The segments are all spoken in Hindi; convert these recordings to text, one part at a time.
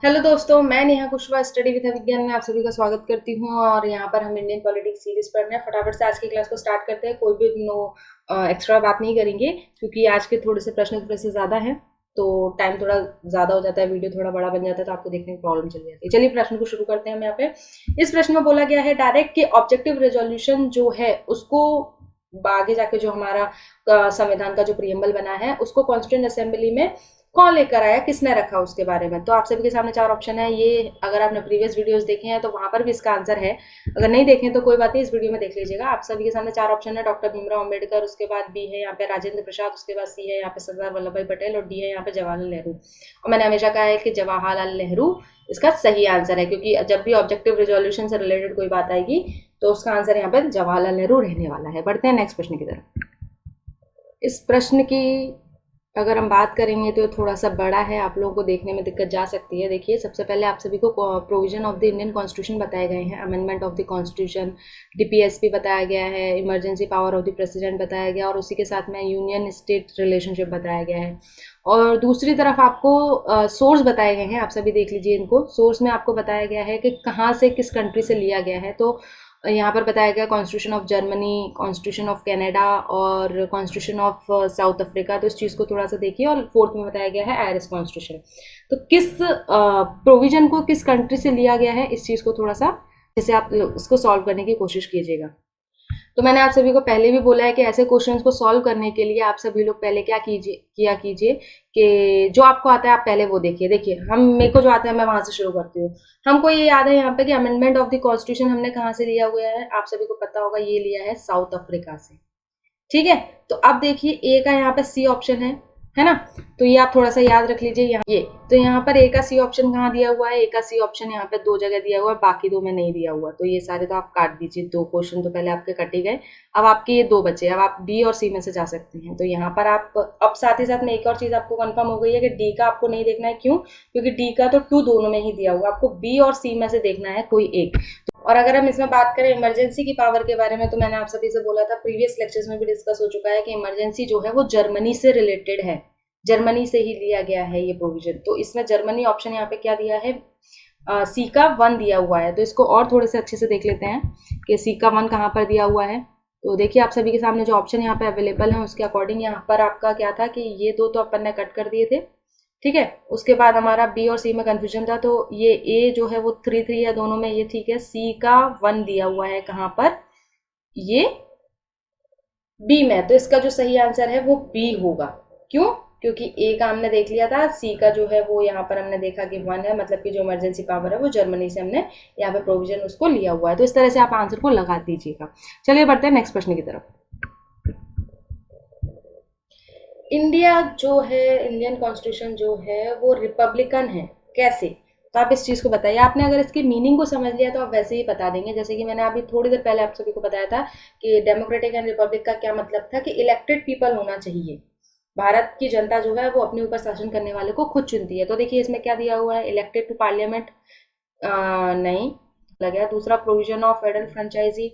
हेलो दोस्तों, मैं नेहा कुशवाहा स्टडी विद विज्ञान में आप सभी का स्वागत करती हूँ। और यहाँ पर हम इंडियन पॉलिटिक्स सीरीज पढ़ रहे हैं। फटाफट से आज की क्लास को स्टार्ट करते हैं। कोई भी एक्स्ट्रा बात नहीं करेंगे क्योंकि आज के थोड़े से प्रश्न थोड़े से ज़्यादा हैं, तो टाइम थोड़ा ज़्यादा हो जाता है, वीडियो थोड़ा बड़ा बन जाता है, तो आपको देखने में प्रॉब्लम चल जाती है। चलिए प्रश्न को शुरू करते हैं हम यहाँ पे। इस प्रश्न में बोला गया है डायरेक्ट कि ऑब्जेक्टिव रेजोल्यूशन जो है उसको आगे जाके जो हमारा संविधान का जो प्रियम्बल बना है उसको कॉन्स्टिट्यूएंट असेंबली में कौन लेकर आया, किसने रखा, उसके बारे में। तो आप सभी के सामने चार ऑप्शन है। ये अगर आपने प्रीवियस वीडियोस देखे हैं तो वहां पर भी इसका आंसर है, अगर नहीं देखे तो कोई बात नहीं, इस वीडियो में देख लीजिएगा। आप सभी के सामने चार ऑप्शन है। डॉक्टर भीमराव अम्बेडकर, उसके बाद बी है यहाँ पे राजेंद्र प्रसाद, उसके बाद सी है यहाँ पे सरदार वल्लभ भाई पटेल, और डी है यहाँ पे जवाहरलाल नेहरू। और मैंने हमेशा कहा है कि जवाहरलाल नेहरू इसका सही आंसर है, क्योंकि जब भी ऑब्जेक्टिव रेजोल्यूशन से रिलेटेड कोई बात आएगी तो उसका आंसर यहाँ पे जवाहरलाल नेहरू रहने वाला है। बढ़ते हैं नेक्स्ट प्रश्न की तरफ। इस प्रश्न की अगर हम बात करेंगे तो थोड़ा सा बड़ा है, आप लोगों को देखने में दिक्कत जा सकती है। देखिए, सबसे पहले आप सभी को provision of the Indian constitution बताए गए हैं, amendment of the constitution, DPSP बताया गया है, emergency power of the president बताया गया, और उसी के साथ में यूनियन स्टेट रिलेशनशिप बताया गया है। और दूसरी तरफ आपको सोर्स बताए गए हैं, आप सभी देख लीजिए इनको। सोर्स में आपको बताया गया है कि कहाँ से, किस कंट्री से लिया गया है। तो यहाँ पर बताया गया constitution of Germany, constitution of Canada और कॉन्स्टिट्यूशन ऑफ साउथ अफ्रीका। तो इस चीज़ को थोड़ा सा देखिए। और फोर्थ में बताया गया है आयरिश कॉन्स्टिट्यूशन। तो किस प्रोविजन को किस कंट्री से लिया गया है, इस चीज़ को थोड़ा सा जैसे आप इसको सॉल्व करने की कोशिश कीजिएगा। तो मैंने आप सभी को पहले भी बोला है कि ऐसे क्वेश्चंस को सॉल्व करने के लिए आप सभी लोग पहले किया कीजिए कि जो आपको आता है आप पहले वो देखिए। देखिए, मेरे को जो आता है मैं वहां से शुरू करती हूँ। हमको ये याद है यहाँ पे कि अमेंडमेंट ऑफ द कॉन्स्टिट्यूशन हमने कहाँ से लिया हुआ है, आप सभी को पता होगा, ये लिया है साउथ अफ्रीका से। ठीक है, तो अब देखिए ए का यहाँ पे सी ऑप्शन है ना। तो ये आप थोड़ा सा याद रख लीजिए। यहाँ ये तो यहाँ पर ए का सी ऑप्शन कहाँ दिया हुआ है, ए का सी ऑप्शन यहाँ पे दो जगह दिया हुआ है, बाकी दो में नहीं दिया हुआ। तो ये सारे तो आप काट दीजिए, दो क्वेश्चन तो पहले आपके कट ही गए। अब आपके ये दो बचे, अब आप डी और सी में से जा सकते हैं। तो यहाँ पर आप अब साथ ही साथ में एक और चीज आपको कंफर्म हो गई है कि डी का आपको नहीं देखना है। क्यों? क्योंकि डी का तो टू दोनों में ही दिया हुआ, आपको बी और सी में से देखना है कोई एक। और अगर हम इसमें बात करें इमरजेंसी की पावर के बारे में, तो मैंने आप सभी से बोला था, प्रीवियस लेक्चर्स में भी डिस्कस हो चुका है कि इमरजेंसी जो है वो जर्मनी से रिलेटेड है, जर्मनी से ही लिया गया है ये प्रोविजन। तो इसमें जर्मनी ऑप्शन यहाँ पे क्या दिया है, सी का 1 दिया हुआ है। तो इसको और थोड़े से अच्छे से देख लेते हैं कि सी का 1 कहाँ पर दिया हुआ है। तो देखिए, आप सभी के सामने जो ऑप्शन यहाँ पे अवेलेबल है उसके अकॉर्डिंग यहाँ पर आपका क्या था कि ये दो तो अपन ने कट कर दिए थे। ठीक है, उसके बाद हमारा बी और सी में कंफ्यूजन था, तो ये ए जो है वो 3 है दोनों में, ये ठीक है। सी का 1 दिया हुआ है कहाँ पर, ये बी में। तो इसका जो सही आंसर है वो बी होगा। क्यों? क्योंकि ए का हमने देख लिया था, सी का जो है वो यहाँ पर हमने देखा कि 1 है, मतलब कि जो इमरजेंसी पावर है वो जर्मनी से हमने यहाँ पे प्रोविजन उसको लिया हुआ है। तो इस तरह से आप आंसर को लगा दीजिएगा। चलिए बढ़ते हैं नेक्स्ट प्रश्न की तरफ। इंडिया जो है, इंडियन कॉन्स्टिट्यूशन जो है वो रिपब्लिकन है। कैसे? तो आप इस चीज़ को बताइए। आपने अगर इसकी मीनिंग को समझ लिया तो आप वैसे ही बता देंगे। जैसे कि मैंने अभी थोड़ी देर पहले आप सभी को बताया था कि डेमोक्रेटिक एंड रिपब्लिक का क्या मतलब था, कि इलेक्टेड पीपल होना चाहिए। भारत की जनता जो है वो अपने ऊपर शासन करने वाले को खुद चुनती है। तो देखिए, इसमें क्या दिया हुआ है, इलेक्टेड टू पार्लियामेंट, नहीं लग गया। दूसरा, प्रोविजन ऑफ फेडरल फ्रेंचाइजी,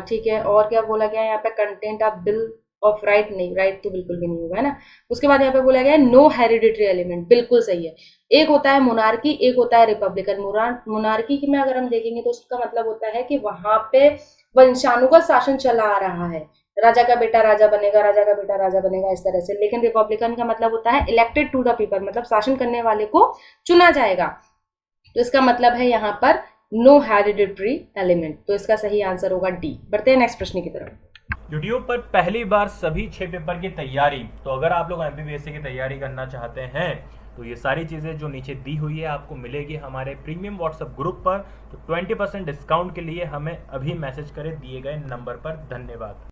ठीक है। और क्या बोला गया है यहाँ पे, content of bill of right, नहीं, राइट तो बिल्कुल भी नहीं होगा, है ना। उसके बाद यहाँ पे बोला गया है नो हेरिडिटरी एलिमेंट, बिल्कुल सही है। एक होता है मोनार्की, एक होता है रिपब्लिकन। मोनार्की में अगर हम देखेंगे तो उसका मतलब होता है कि वहां पे वंशानुगत शासन चला आ रहा है, राजा का बेटा राजा बनेगा, राजा का बेटा राजा बनेगा, इस तरह से। लेकिन रिपब्लिकन का मतलब होता है इलेक्टेड टू द पीपल, मतलब शासन करने वाले को चुना जाएगा। तो इसका मतलब है यहाँ पर नो हेरिडिटरी एलिमेंट। तो इसका सही आंसर होगा डी। बढ़ते हैं नेक्स्ट प्रश्न की तरफ। यूट्यूब पर पहली बार सभी 6 पेपर की तैयारी। तो अगर आप लोग एमपीपीएससी की तैयारी करना चाहते हैं तो ये सारी चीज़ें जो नीचे दी हुई है आपको मिलेगी हमारे प्रीमियम व्हाट्सएप ग्रुप पर। तो 20% डिस्काउंट के लिए हमें अभी मैसेज करें दिए गए नंबर पर। धन्यवाद।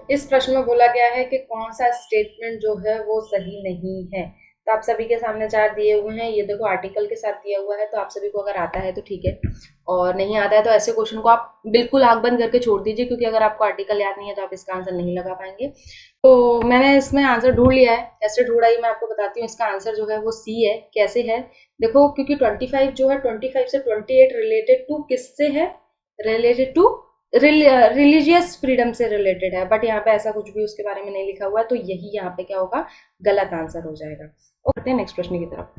इस प्रश्न में बोला गया है कि कौन सा स्टेटमेंट जो है वो सही नहीं है। तो आप सभी के सामने चार दिए हुए हैं, ये देखो आर्टिकल के साथ दिया हुआ है। तो आप सभी को अगर आता है तो ठीक है, और नहीं आता है तो ऐसे क्वेश्चन को आप बिल्कुल आंख बंद करके छोड़ दीजिए, क्योंकि अगर आपको आर्टिकल याद नहीं है तो आप इसका आंसर नहीं लगा पाएंगे। तो मैंने इसमें आंसर ढूंढ लिया है। कैसे ढूंढा ये मैं आपको बताती हूँ। इसका आंसर जो है वो सी है। कैसे है देखो, क्योंकि 25 जो है, 25 से 28 रिलेटेड टू किससे है, रिलेटेड टू रिलीजियस फ्रीडम से रिलेटेड है। बट यहाँ पे ऐसा कुछ भी उसके बारे में नहीं लिखा हुआ है, तो यही यहाँ पे क्या होगा, गलत आंसर हो जाएगा। और बढ़ते हैं नेक्स्ट प्रश्न की तरफ।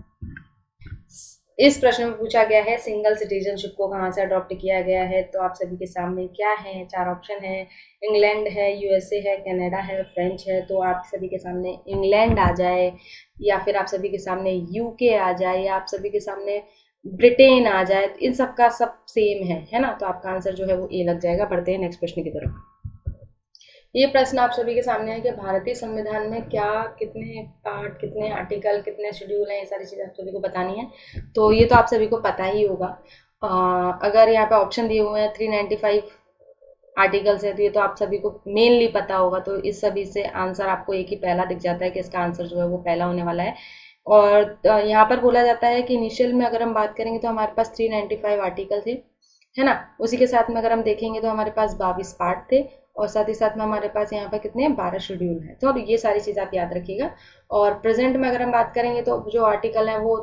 इस प्रश्न में पूछा गया है सिंगल सिटीजनशिप को कहाँ से अडॉप्ट किया गया है, तो आप सभी के सामने क्या है, चार ऑप्शन है, इंग्लैंड है, यूएसए है, कनाडा है, फ्रेंच है। तो आप सभी के सामने इंग्लैंड आ जाए, या फिर आप सभी के सामने यूके आ जाए, या आप सभी के सामने ब्रिटेन आ जाए, इन सब का सब सेम है ना। तो आपका आंसर जो है वो ए लग जाएगा। बढ़ते हैं नेक्स्ट प्रश्न की तरफ। ये प्रश्न आप सभी के सामने है कि भारतीय संविधान में क्या, कितने पार्ट, कितने आर्टिकल, कितने शेड्यूल हैं, ये सारी चीज़ें आप सभी को बतानी है। तो ये तो आप सभी को पता ही होगा। अगर यहाँ पे ऑप्शन दिए हुए हैं 395 आर्टिकल्स है, तो ये तो आप सभी को मेनली पता होगा। तो इस सभी से आंसर आपको एक ही पहला दिख जाता है कि इसका आंसर जो है वो पहला होने वाला है। और यहाँ पर बोला जाता है कि इनिशियल में अगर हम बात करेंगे तो हमारे पास 395 आर्टिकल थे, है ना। उसी के साथ में अगर हम देखेंगे तो हमारे पास 22 पार्ट थे, और साथ ही साथ में हमारे पास यहाँ पर कितने 12 शेड्यूल हैं। तो अब ये सारी चीज़ आप याद रखिएगा। और प्रेजेंट में अगर हम बात करेंगे तो जो आर्टिकल हैं वो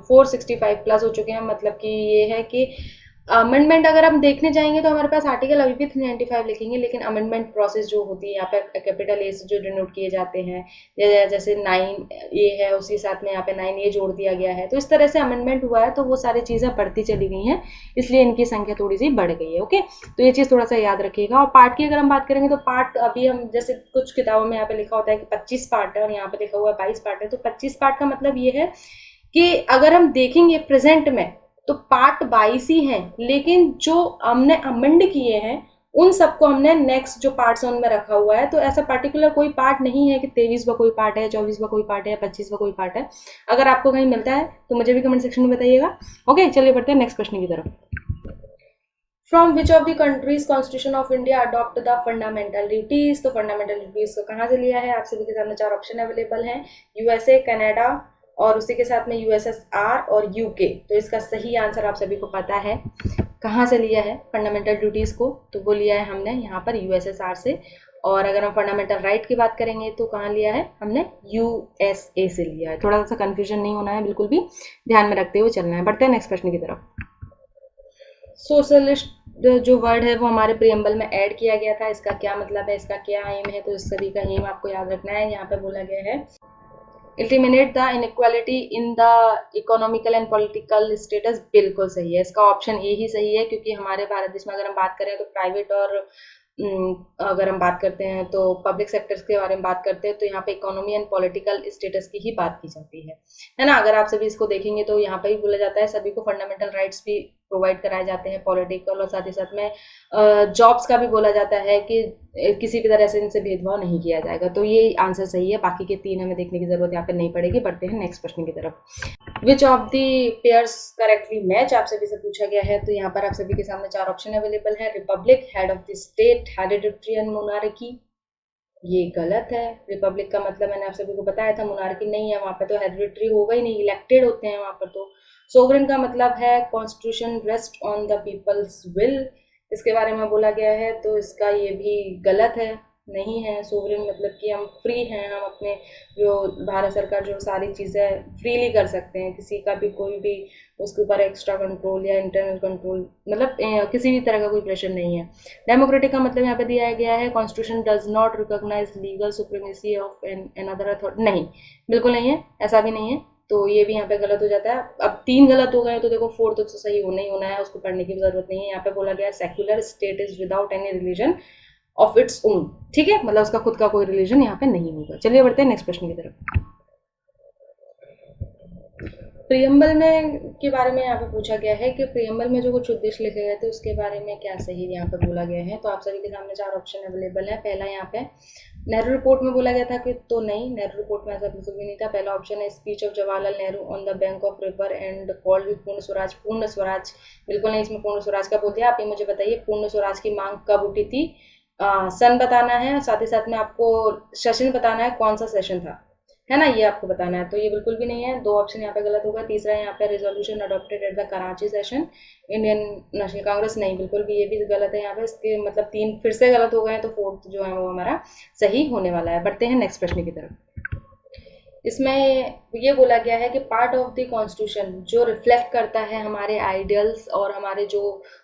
465 प्लस हो चुके हैं। मतलब कि ये है कि अमेंडमेंट अगर हम देखने जाएंगे तो हमारे पास आर्टिकल अभी भी 395 लिखेंगे, लेकिन अमेंडमेंट प्रोसेस जो होती है यहाँ पर कैपिटल ए से जो डिनोट किए जाते हैं, जैसे 9A है उसी साथ में यहाँ पे 9A जोड़ दिया गया है। तो इस तरह से अमेंडमेंट हुआ है, तो वो सारी चीज़ें बढ़ती चली गई हैं, इसलिए इनकी संख्या थोड़ी सी बढ़ गई है। ओके, तो ये चीज़ थोड़ा सा याद रखिएगा। और पार्ट की अगर हम बात करेंगे तो पार्ट अभी हम जैसे कुछ किताबों में यहाँ पे लिखा होता है कि 25 पार्ट है, और यहाँ पे लिखा हुआ है 22 पार्ट है। तो 25 पार्ट का मतलब ये है कि अगर हम देखेंगे प्रेजेंट में तो पार्ट 22 ही हैं, लेकिन जो हमने अमेंड किए हैं उन सबको हमने नेक्स्ट जो पार्ट्स हैं उनमें रखा हुआ है। तो ऐसा पर्टिकुलर कोई पार्ट नहीं है कि 23वां कोई पार्ट है, 24वां कोई पार्ट है, 25वां कोई पार्ट है। अगर आपको कहीं मिलता है तो मुझे भी कमेंट सेक्शन में बताइएगा। ओके, चलिए बढ़ते हैं नेक्स्ट क्वेश्चन की तरफ। From which of the countries constitution of India adopt the fundamental duties. तो फंडामेंटल ड्यूटीज को कहाँ से लिया है, आप सभी के सामने चार ऑप्शन अवेलेबल हैं, यूएसए, कनाडा, और उसी के साथ में यूएसएसआर और यूके। तो इसका सही आंसर आप सभी को पता है कहाँ से लिया है फंडामेंटल ड्यूटीज़ को, तो वो लिया है हमने यहाँ पर यूएसएसआर से। और अगर हम फंडामेंटल राइट की बात करेंगे तो कहाँ लिया है, हमने यूएसए से लिया है। थोड़ा सा कन्फ्यूजन नहीं होना है, बिल्कुल भी ध्यान में रखते हुए चलना है। बढ़ते हैं नेक्स्ट प्रश्न की तरफ। सोशलिस्ट जो वर्ड है वो हमारे प्रियम्बल में ऐड किया गया था, इसका क्या मतलब है, इसका क्या एम है, तो इस सभी का एम आपको याद रखना है। यहाँ पे बोला गया है eliminate the inequality in the economical and political status. बिल्कुल सही है, इसका ऑप्शन ए ही सही है, क्योंकि हमारे भारत देश में अगर हम बात करें तो प्राइवेट और अगर हम बात करते हैं तो पब्लिक सेक्टर्स के बारे में बात करते हैं, तो यहाँ पे इकोनॉमी एंड पॉलिटिकल स्टेटस की ही बात की जाती है ना। अगर आप सभी इसको देखेंगे तो यहाँ पे भी बोला जाता है सभी को फंडामेंटल राइट्स भी प्रोवाइड कराए जाते हैं पॉलिटिकल, और साथ ही साथ में जॉब्स का भी बोला जाता है कि किसी भी तरह से इनसे भेदभाव नहीं किया जाएगा। तो ये आंसर सही है, बाकी के तीन हमें देखने की जरूरत यहाँ पे नहीं पड़ेगी। बढ़ते हैं नेक्स्ट प्रश्न की तरफ। Which of the pairs correctly match, आप सभी से पूछा गया है। तो यहाँ पर आप सभी के सामने चार ऑप्शन अवेलेबल है, Republic, head of the state, hereditary and monarchy. ये गलत है। रिपब्लिक का मतलब मैंने आप सभी को बताया था, मोनार्की नहीं है वहाँ पे, तो हेरिडिटरी होगा ही नहीं, इलेक्टेड होते हैं वहाँ पर। तो सोवरेन का मतलब है constitution rest on the people's will, इसके बारे में बोला गया है। तो इसका ये भी गलत है, नहीं है। सोवरेन मतलब कि हम फ्री हैं, हम अपने जो भारत सरकार जो सारी चीज़ें फ्रीली कर सकते हैं, किसी का भी कोई भी उसके ऊपर एक्स्ट्रा कंट्रोल या इंटरनल कंट्रोल, मतलब किसी भी तरह का कोई प्रेशर नहीं है। डेमोक्रेटिक का मतलब यहाँ पे दिया गया है constitution does not recognize legal supremacy of an another authority. नहीं, बिल्कुल नहीं है, ऐसा भी नहीं है। तो ये भी यहाँ पे गलत हो जाता है। अब तीन गलत हो गए तो देखो फोर्थ तो सही होना ही होना है, उसको पढ़ने की जरूरत नहीं है। यहाँ पे बोला गया secular state is without any religion of its own, ठीक है, मतलब उसका खुद का कोई रिलीजन यहाँ पे नहीं होगा। चलिए बढ़ते हैं नेक्स्ट प्रश्न की तरफ। प्रियम्बल में के बारे में यहाँ पे पूछा गया है कि प्रियम्बल में जो कुछ उद्देश्य लिखे गए थे उसके बारे में क्या सही यहाँ पे बोला गया है। तो आप सभी के सामने चार ऑप्शन अवेलेबल है। पहला यहाँ पे नेहरू रिपोर्ट में बोला गया था कि, तो नहीं, नेहरू रिपोर्ट में ऐसा बिल्कुल भी नहीं था। पहला ऑप्शन है speech of Jawaharlal Nehru on the bank of river and called with पूर्ण स्वराज। पूर्ण स्वराज बिल्कुल नहीं, इसमें पूर्ण स्वराज का बोल दिया। आप ये मुझे बताइए पूर्ण स्वराज की मांग कब उठी थी, सन बताना है, साथ ही साथ में आपको सेशन बताना है, कौन सा सेशन था, है ना, ये आपको बताना है। तो ये बिल्कुल भी नहीं है, दो ऑप्शन यहाँ पे गलत होगा। तीसरा यहाँ पे resolution adopted at the Karachi session Indian national Congress, नहीं, बिल्कुल भी ये भी गलत है यहाँ पे। इसके मतलब तीन फिर से गलत हो गए हैं, तो फोर्थ जो है वो हमारा सही होने वाला है। बढ़ते हैं नेक्स्ट प्रश्न की तरफ। इसमें ये बोला गया है कि पार्ट ऑफ द कॉन्स्टिट्यूशन जो रिफ्लेक्ट करता है हमारे आइडियल्स और हमारे जो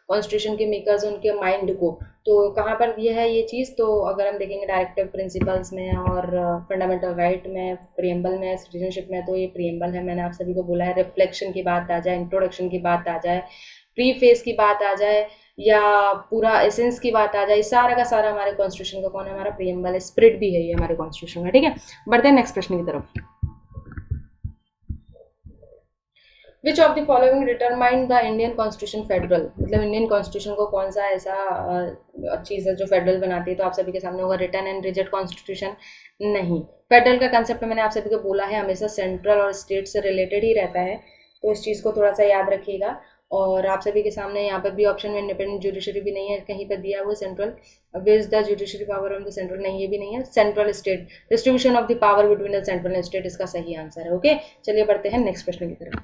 कॉन्स्टिट्यूशन के मेकर्स उनके माइंड को, तो कहाँ पर ये है ये चीज़, तो अगर हम देखेंगे डायरेक्टिव प्रिंसिपल्स में और फंडामेंटल राइट में, प्रियम्बल में, सिटीजनशिप में, तो ये प्रियम्बल है। मैंने आप सभी को बोला है रिफ्लेक्शन की बात आ जाए, इंट्रोडक्शन की बात आ जाए, प्री फेस की बात आ जाए या पूरा एसेंस की बात आ जाए, सारा का सारा हमारे कॉन्स्टिट्यूशन का कौन है, हमारा प्रियम्बल है, स्पिरिट भी है ये हमारे कॉन्स्टिट्यूशन का। ठीक है, बढ़ते हैं नेक्स्ट प्रश्न की तरफ। Which of the following determine the Indian constitution federal, मतलब इंडियन कॉन्स्टिट्यूशन को कौन सा ऐसा चीज़ है जो फेडरल बनाती है, तो आप सभी के सामने होगा रिटर्न एंड रिजिड कॉन्स्टिट्यूशन। नहीं, फेडरल का कंसेप्ट मैंने आप सभी को बोला है हमेशा सेंट्रल और स्टेट से रिलेटेड ही रहता है, तो इस चीज़ को थोड़ा सा याद रखिएगा। और आप सभी के सामने यहाँ पर भी ऑप्शन में इंडिपेंडेंट जुडिशरी भी नहीं है, कहीं पर दिया हुआ central vis the judiciary power of the central, नहीं ये भी नहीं है। Central state, distribution of the power between the central and state इसका सही आंसर है। ओके, चलिए बढ़ते हैं नेक्स्ट प्रश्न की तरफ।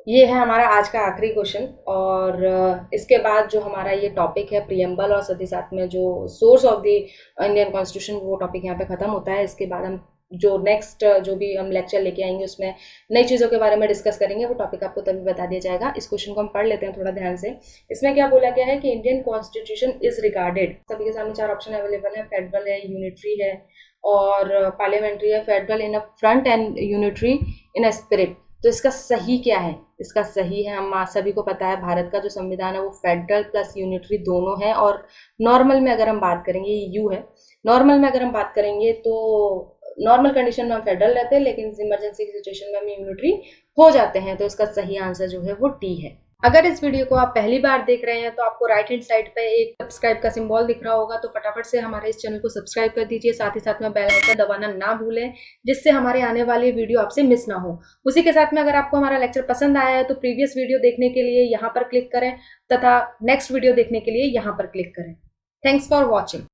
ये है हमारा आज का आखिरी क्वेश्चन, और इसके बाद जो हमारा ये टॉपिक है प्रियम्बल और साथ ही साथ में जो source of the Indian constitution, वो टॉपिक यहाँ पे खत्म होता है। इसके बाद हम जो नेक्स्ट जो भी हम लेक्चर लेके आएंगे उसमें नई चीज़ों के बारे में डिस्कस करेंगे, वो टॉपिक आपको तभी बता दिया जाएगा। इस क्वेश्चन को हम पढ़ लेते हैं थोड़ा ध्यान से। इसमें क्या बोला गया है कि इंडियन कॉन्स्टिट्यूशन इज रिगार्डेड, सभी के सामने 4 ऑप्शन अवेलेबल है, फेडरल है, यूनिटरी है और पार्लियामेंट्री है। Federal in a front end unitary in a spirit, तो इसका सही क्या है? इसका सही है, हम सभी को पता है भारत का जो संविधान है वो फेडरल प्लस यूनिटरी दोनों है। और नॉर्मल में अगर हम बात करेंगे, ये यू है, नॉर्मल में अगर हम बात करेंगे तो नॉर्मल कंडीशन में हम फेडरल रहते हैं, लेकिन इमरजेंसी की सिचुएशन में हम यूनिटरी हो जाते हैं। तो इसका सही आंसर जो है वो टी है। अगर इस वीडियो को आप पहली बार देख रहे हैं तो आपको राइट हैंड साइड पे एक सब्सक्राइब का सिंबल दिख रहा होगा, तो फटाफट से हमारे इस चैनल को सब्सक्राइब कर दीजिए, साथ ही साथ में बेल आइकन दबाना ना भूलें, जिससे हमारे आने वाली वीडियो आपसे मिस ना हो। उसी के साथ में अगर आपको हमारा लेक्चर पसंद आया है तो प्रीवियस वीडियो देखने के लिए यहाँ पर क्लिक करें तथा नेक्स्ट वीडियो देखने के लिए यहाँ पर क्लिक करें। Thanks for watching.